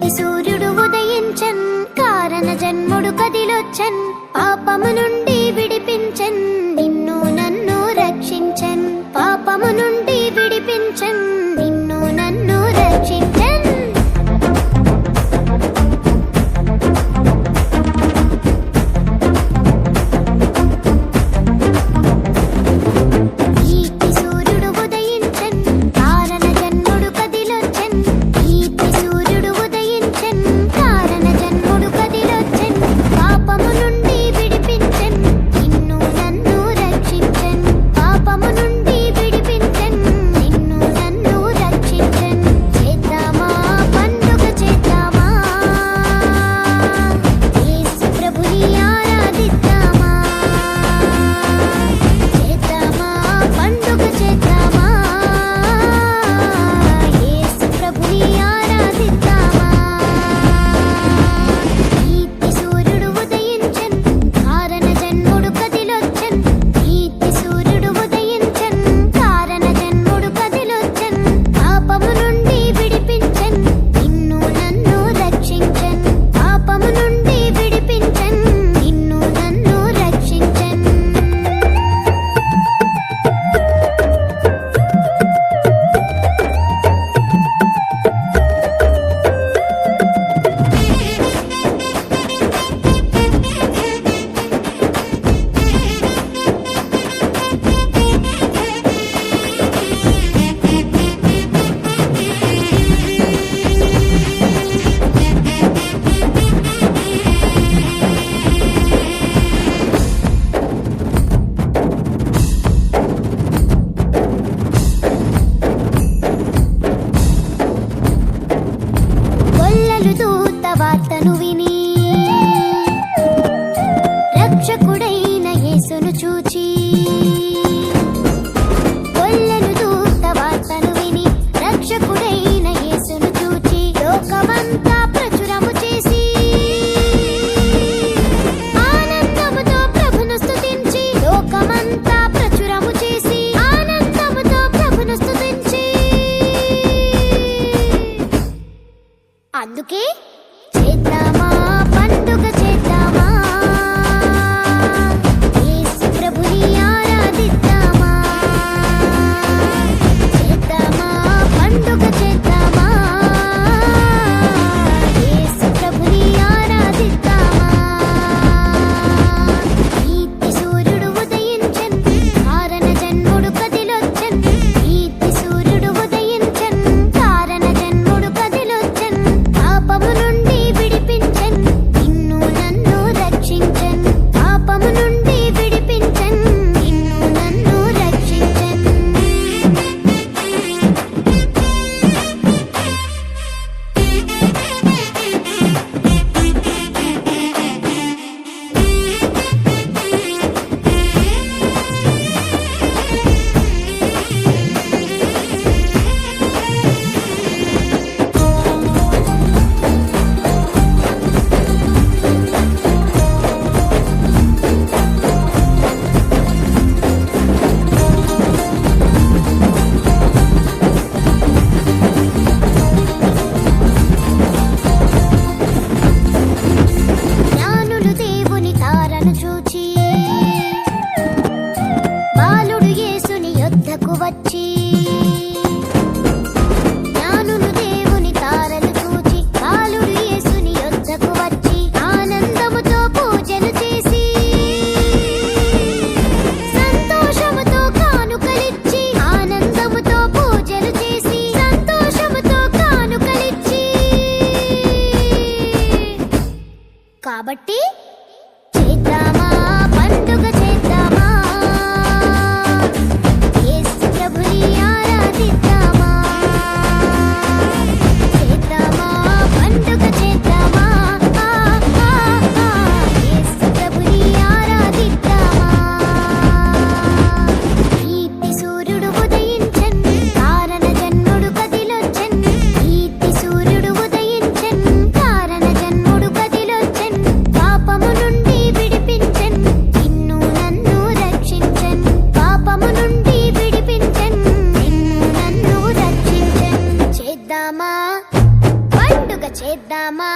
నీతి సూర్యుడు ఉదయించన్, కారణ జన్ముడు కదిలొచ్చన్, పాపము నుండి విడిపించన్, నిన్ను నన్ను రక్షించన్, పాపము నుండి విడిపించన్, నిన్ను నన్ను రక్షించన్. వార్తను విని రక్షకుడైన యేసును చూచి, కొల్లలు దూత వార్తను విని రక్షకుడైన యేసును చూచి, లోకమంతా ప్రచురము చేసి ఆనందముతో ప్రభును స్తుతించి, లోకమంతా ప్రచురము చేసి ఆనందముతో ప్రభును స్తుతించి, అందుకే చేద్దామా పండుగ చేద్దామా, యేసు ప్రభుని ఆరాధిద్దామా, చేద్దామా పండుగ చేద్దామా, యేసు ప్రభుని ఆరాధిద్దామా. నీతి సూర్యుడు ఉదయించన్, కారణ జన్ముడు కదిలొచ్చన్, నీతి సూర్యుడు ఉదయించన్, కారణ జన్ముడు కదిలొచ్చన్, పాపము నుండి విడిపించన్, నిన్ను నన్ను రక్షించన్, పాపము నుండి విడిపించన్, నిన్ను నన్ను రక్షించన్. జ్ఞానులు దేవుని తారను చూచి, బాలుడు యేసుని యొద్దకు వచ్చి, జ్ఞానులు దేవుని తారను చూచి, బాలుడు యేసుని యొద్దకు వచ్చి, ఆనందముతో పూజలు చేసి సంతోషముతో కానుకలిచ్చి, ఆనందముతో పూజలు చేసి సంతోషముతో కానుకలిచ్చి, కాబట్టి చేద్దామా పండుగ చేద్దామా, యేసు ప్రభుని ఆరాధిద్దామా, చేద్దామా పండుగ చేద్దామా, యేసు ప్రభుని ఆరాధిద్దామా. నీతి సూర్యుడు ఉదయించన్, కారణ జన్ముడు కదిలొచ్చన్, నీతి సూర్యుడు ఉదయించన్, కారణ జన్ముడు కదిలొచ్చన్, పాపము ఆరాధిద్దామా